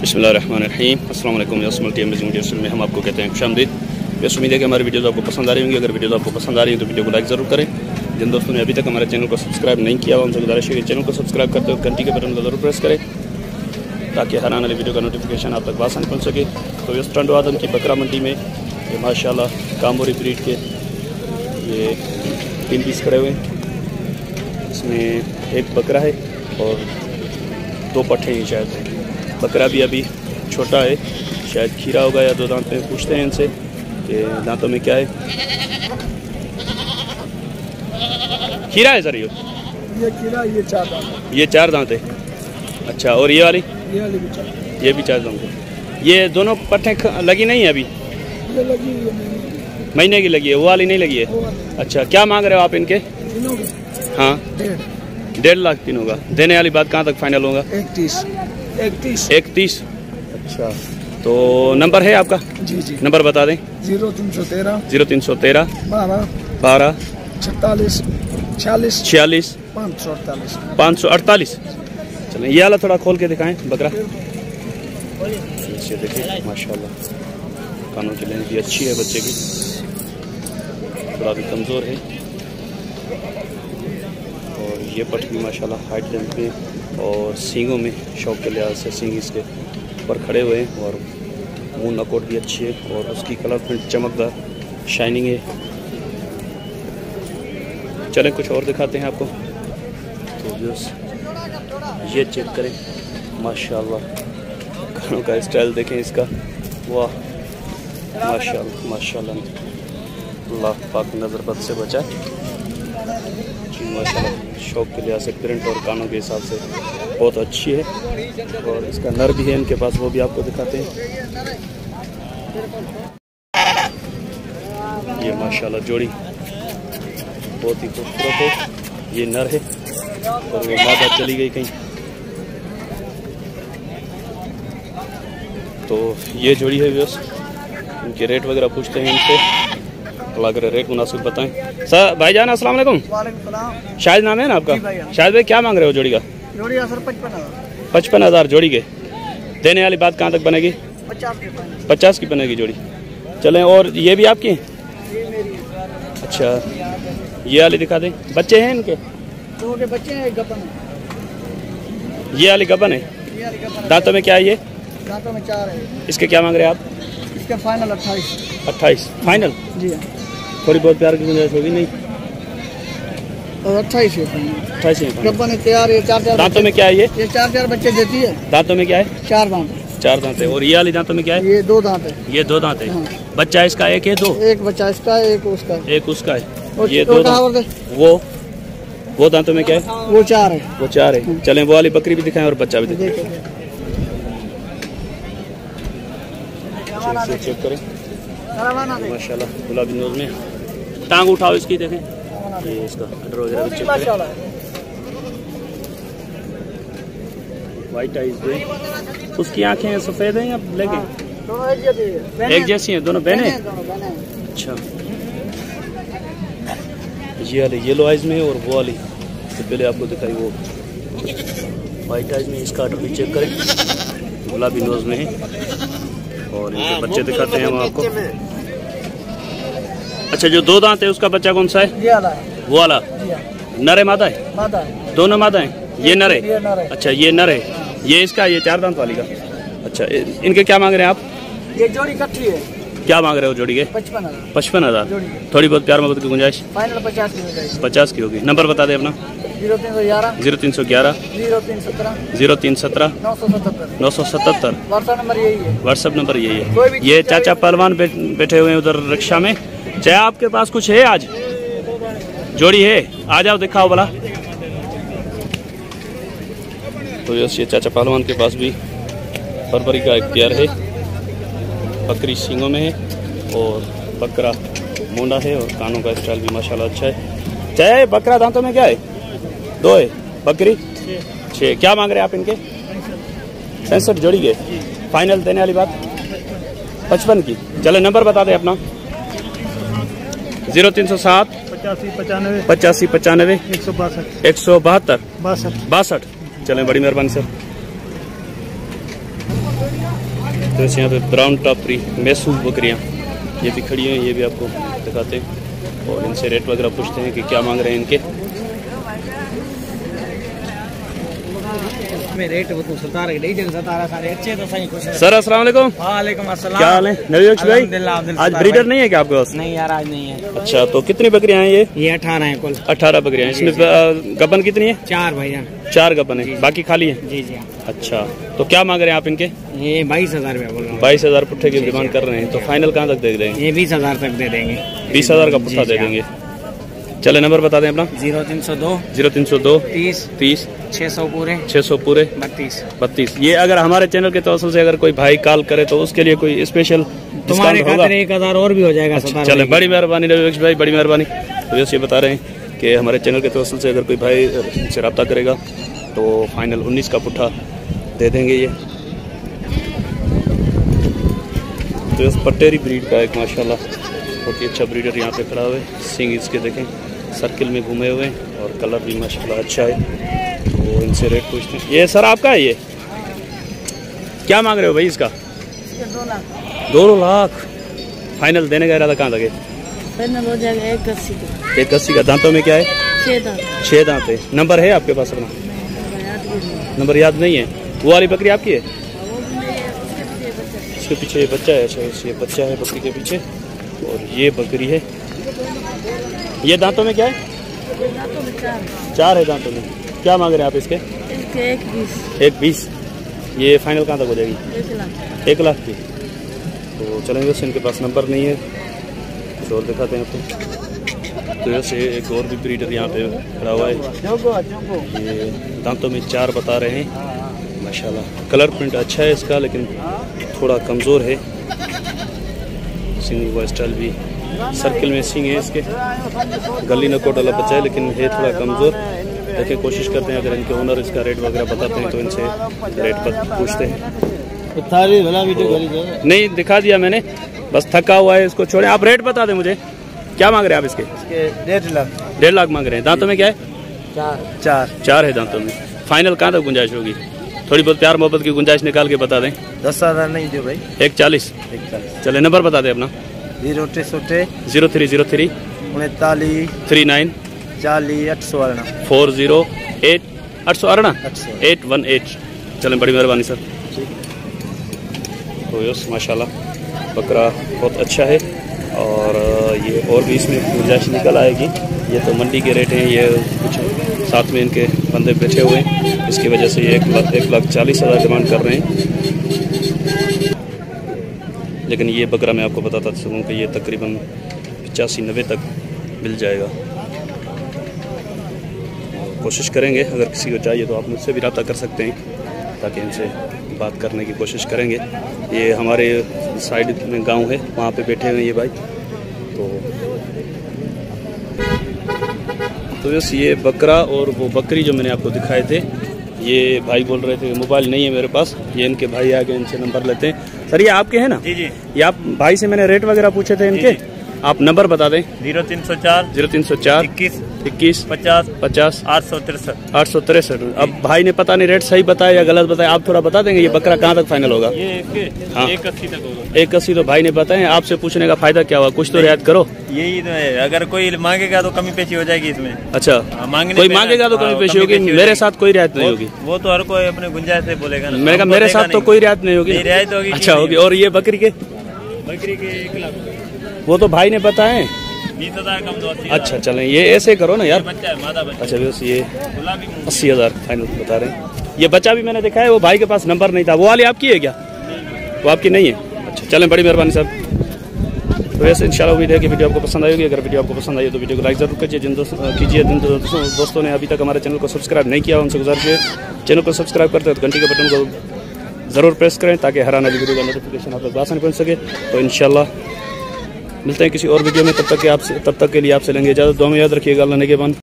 बिस्मिल्लाहिर्रहमानिर्रहीम। अस्सलाम वालेकुम। में हम आपको कहते हैं खुशामदीद। बस उम्मीद है कि हमारी वीडियोज़ आपको पसंद आ रही होंगी। अगर वीडियोज़ आपको पसंद आ रही है तो वीडियो को लाइक ज़रूर करें। जिन दोस्तों ने अभी तक हमारे चैनल को सब्सक्राइब नहीं किया उनसे गुजारिश है कि चैनल को सब्सक्राइब करते हुए घंटी के बटन को ज़रूर प्रेस करें ताकि हर आने वाली वीडियो का नोटिफिकेशन आप तक आसानी पहुँच सके। तो ये टंडो आदम की बकरा मंडी में ये माशाल्लाह कामोरी ब्रीड के ये 3 पीस खड़े हुए हैं। इसमें एक बकरा है और 2 पट्ठे हैं। शायद बकरा भी अभी छोटा है, शायद खीरा होगा या 2 दांत में। पूछते हैं इनसे कि दांतों में क्या है। खीरा है सर? ये खीरा, ये 4 दांत। ये 4 दांत है। अच्छा, और ये वाली? ये भी 4 दांत है। ये दोनों पट्ठे लगी नहीं है अभी? ये लगी है, महीने की लगी है। वो वाली नहीं लगी है? अच्छा, क्या मांग रहे हो आप इनके? हाँ, 1.5 लाख तीनों का। देने वाली बात कहाँ तक फाइनल होगा? 31। अच्छा, तो नंबर है आपका? जी। नंबर बता दें। 0313 12 46 46 548। चलें, ये वाला थोड़ा खोल के दिखाएं बकरा। देखिए माशाल्लाह कानों की लेंथ भी अच्छी है बच्चे की, थोड़ा भी कमज़ोर है। और ये पट भी माशाल्लाह हाइट लेंथ में और सींगों में शौक के लिहाज से सींग इसके ऊपर खड़े हुए हैं। और मुंह नकोट भी अच्छी है और उसकी कलर प्रिंट चमकदार शाइनिंग है। चलें कुछ और दिखाते हैं आपको। तो ये चेक करें माशाल्लाह, कानों का स्टाइल देखें इसका। वाह माशाल्लाह माशाल्लाह, अल्लाह पाक नज़र बद से बचाए जी। माशाल्लाह शौक के लिहाज से प्रिंट और कानों के हिसाब से बहुत अच्छी है। और इसका नर भी है इनके पास, वो भी आपको दिखाते हैं। ये माशाल्लाह जोड़ी बहुत ही खूबसूरत है। ये नर है और वो मादा चली गई कहीं। तो ये जोड़ी है व्यवस्था। इनके रेट वगैरह पूछते हैं इनसे, अल्लाह करे रेट मुनासिब बताएं। सर भाईजान अस्सलाम वालेकुम। शाहिद नाम है ना आपका? शाहिद भाई क्या मांग रहे हो जोड़ी का? जोड़ी सर 55,000 जोड़ी के। देने वाली बात कहाँ तक बनेगी? 50 की बनेगी जोड़ी। चलें, और ये भी आपकी? अच्छा, ये वाली दिखा दें। बच्चे हैं इनके? 2 के बच्चे हैं, गबन। ये वाली गबन है। दांतों में क्या है? ये दांतों में 4 है। इसके क्या मांग रहे हैं आप? इसका फाइनल 28 फाइनल? जी हाँ। थोड़ी बहुत प्यार की गुंजाइश होगी नहीं? और 28 है। 28 है। गबन है, तैयार है। 4 दांतों में क्या है? ये 4 बच्चे देती है। दांतों में क्या है? 4 दांत। 4 दांत है। और ये वाली दांतों में क्या है? ये 2 दांत है। ये 2 दांत है। हाँ। बच्चा इसका एक है? 2? एक बच्चा इसका है, एक उसका है। एक उसका है। और ये 2 दांत। वो दांतों में क्या है? वो 4 है। वो 4 है। चलें, वो वाली बकरी भी दिखाएं और बच्चा भी दिखाएं। चेक करें माशाल्लाह गुलाबी नोज में। टांग उठाओ इसकी, देखें ये इसका अडर वगैरह भी चेक करें। वाइट आइज है। उसकी आंखें सफ़ेद हैं या ब्लैक हैं? एक जैसी हैं दोनों बहनें? अच्छा, ये वाली येलो आइज में है और वो वाली तो पहले आपको दिखाई वो वाइट आइज में। इसका अडर भी चेक करें, गुलाबी नोज में है। और इनके बच्चे दिखाते हैं हम आपको। अच्छा, जो 2 दांत है उसका बच्चा कौन सा है? ये वाला है। वो वाला नर है मादा है? मादा है। दोनों मादा हैं? ये नर है। अच्छा, ये नर है। ये इसका, ये 4 दांत वाली का। अच्छा, इनके क्या मांग रहे हैं आप? ये जोड़ी इकट्ठी है। क्या मांग रहे हो जोड़ी के? 55,000। थोड़ी बहुत प्यार मोहब्बत की गुंजाइश? फाइनल 50 की होगी। 50 की होगी। नंबर बता दें अपना। 0311 0317 977 977। व्हाट्सएप नंबर यही है। व्हाट्सएप नंबर यही है। ये चाचा पहलवान बैठे हुए हैं उधर रिक्शा में। चाहे आपके पास कुछ है आज? जोड़ी है? आ जाओ दिखाओ भला। तो ये चाचा पहलवान के पास भी फरवरी का एक पेयर है। बकरी सींगों में है और बकरा मुंडा है। और कानों का स्टाइल भी माशाल्लाह अच्छा है। चाहे बकरा दांतों में क्या है? 2 है। बकरी 6। क्या मांग रहे हैं आप इनके? 65 जोड़ी के। फाइनल देने वाली बात? 55 की। चले, नंबर बता दें अपना। 0307 85 95 172 62। चलें, बड़ी मेहरबानी सर। तो इस यहाँ पे ब्राउन टापरी मैसूर बकरियाँ ये भी खड़ी हैं, ये भी आपको दिखाते हैं और इनसे रेट वगैरह पूछते हैं कि क्या मांग रहे हैं इनके। रेट वो तो 17 सारे अच्छे तो सही कुछ। सर अस्सलाम वालेकुम। वालेकुम अस्सलाम। क्या हाल है नबी बख्श भाई? आज ब्रीडर नहीं है क्या आपके पास? नहीं यार आज नहीं है। अच्छा, तो कितनी बकरियां हैं ये? 18 है कुल। 18 बकरियां। इसमें गबन कितनी है? 4 भैया। 4 गबन है, बाकी खाली है? जी जी। अच्छा, तो क्या मांग रहे हैं आप इनके? ये 22,000 रुपया बोल रहा हूँ। 22,000 पुट्ठे की डिमांड कर रहे हैं, तो फाइनल कहाँ तक दे देंगे? ये 20,000 तक दे देंगे। 20,000 का पुट्ठा दे देंगे। चले नंबर बता दें अपना। 0302 30 600 पूरे 32। ये अगर हमारे चैनल के तवसल से अगर कोई भाई कॉल करे तो उसके लिए कोई स्पेशल तुम्हारे खातिर 1,000 और भी हो जाएगा। अच्छा, चले, बड़ी मेहरबानी नबी बख्श भाई, बड़ी मेहरबानी। तो ये बता रहे हैं कि हमारे चैनल के तवसल से अगर कोई भाई से रब्ता करेगा तो फाइनल 19 का पुट्ठा दे देंगे ये। तो इस पटेरी ब्रीड का एक माशाल्लाह बहुत ही अच्छा ब्रीडर यहाँ पे खड़ा हुआ है। सिंग इसके देखें सर्किल में घूमे हुए हैं और कलर भी माशाल्लाह अच्छा है। तो इनसे रेट पूछते हैं। ये सर आपका है, ये क्या मांग रहे हो भाई इसका? 2 लाख फाइनल देने का इरादा कहाँ लगे? फाइनल हो जाएगा 1,80 का। 1,80 का। दांतों में क्या है? 6 दांत है। नंबर है आपके पास अपना? नंबर याद नहीं है। वो वाली बकरी आपकी है? इसके पीछे ये बच्चा है। अच्छा, ये बच्चा है बकरी के पीछे और ये बकरी है। ये दांतों में क्या है? 4 है दांतों में। क्या मांग रहे हैं आप इसके? 1,20। ये फाइनल कहाँ तक हो जाएगी? 1 लाख की। तो चलेंगे, वैसे इनके पास नंबर नहीं है, कुछ और दिखाते हैं आपको। तो वैसे एक और भी ब्रीडर यहाँ पे खड़ा हुआ है। ये दांतों में 4 बता रहे हैं माशाल्लाह। कलर प्रिंट अच्छा है इसका, लेकिन थोड़ा कमज़ोर है। सिंग स्टाइल भी सर्किल में सिंग है इसके। गली नकोट वाला बच्चा है लेकिन है थोड़ा कमज़ोर। देखिए, कोशिश करते हैं अगर इनके ओनर इसका रेट वगैरह बताते हैं तो इनसे रेट पर पूछते हैं। नहीं दिखा दिया मैंने, बस थका हुआ है, इसको छोड़े। आप रेट बता दें मुझे, क्या मांग रहे हैं आप इसके? 1.5 लाख। 1.5 लाख मांग रहे हैं। दांतों में क्या है? 4 है दांतों में। फाइनल कहाँ तक गुंजाइश होगी? थोड़ी बहुत प्यार मोहब्बत की गुंजाइश निकाल के बता दें। 10,000 नहीं दो भाई। 1,40। चले, नंबर बता दें अपना। 0303 39 39 40 408 818। चलें, बड़ी मेहरबानी सर। तो यस माशाल्लाह बकरा बहुत अच्छा है और ये और भी इसमें गुंजाइश निकल आएगी। ये तो मंडी के रेट हैं, ये कुछ साथ में इनके बंदे बैठे हुए हैं, इसकी वजह से ये 1,40,000 डिमांड कर रहे हैं। लेकिन ये बकरा मैं आपको बताता चलूँ कि ये तकरीबन 85-90 तक मिल जाएगा। कोशिश करेंगे, अगर किसी को चाहिए तो आप मुझसे भी रब्ता कर सकते हैं ताकि इनसे बात करने की कोशिश करेंगे। ये हमारे साइड में गांव है, वहाँ पे बैठे हुए ये भाई। तो बस ये बकरा और वो बकरी जो मैंने आपको दिखाए थे, ये भाई बोल रहे थे मोबाइल नहीं है मेरे पास। ये इनके भाई आगे, इनसे नंबर लेते हैं। सर ये आपके हैं ना? जी जी। ये आप भाई से मैंने रेट वगैरह पूछे थे इनके। आप नंबर बता दें। 0304 21 50 863। अब भाई ने पता नहीं रेट सही बताया या गलत बताया, आप थोड़ा बता देंगे ये बकरा कहाँ तक फाइनल होगा? ये हाँ 1,80 तक होगा। 1,80 तो भाई ने बताए। आपसे पूछने का फायदा क्या हुआ? कुछ तो रियायत करो। यही तो है, अगर कोई मांगेगा तो कमी पेशी हो जाएगी इसमें। अच्छा, कोई मांगेगा तो कमी पेशी होगी। मेरे साथ कोई रियायत नहीं होगी। वो तो हर कोई अपने गुंजाइश से बोलेगा ना। मैंने कहा मेरे साथ तो कोई रियायत नहीं होगी। रियायत होगी। अच्छा होगी। और ये बकरी के 1 लाख वो तो भाई ने बताए 20,000 कम दो। अच्छा चलें, ये ऐसे करो ना यार। बच्चा है, मादा बच्चा। अच्छा बस ये 80,000 फाइनल बता रहे हैं। ये बच्चा भी मैंने देखा है, वो भाई के पास नंबर नहीं था। वो वाली आपकी है क्या? वो आपकी नहीं है। अच्छा चलें, बड़ी मेहरबानी सर। तो वैसे इंशाल्लाह उम्मीद है कि वीडियो आपको पसंद आएगी। अगर वीडियो आपको पसंद आई तो वीडियो को लाइक जरूर कीजिए। जिन दोस्तों ने अभी तक हमारे चैनल को सब्सक्राइब नहीं किया उनसे गुजारिश है चैनल को सब्सक्राइब करते हैं तो घंटी के बटन को ज़रूर प्रेस करें ताकि हर आने वाली वीडियो का नोटिफिकेशन आप तक आसानी पहुँच सके। तो इंशाल्लाह मिलते हैं किसी और वीडियो में। तब तक के लिए आपसे लेंगे इजाज़त। दुआ में याद रखिएगा। अल्लाह ने के बाद।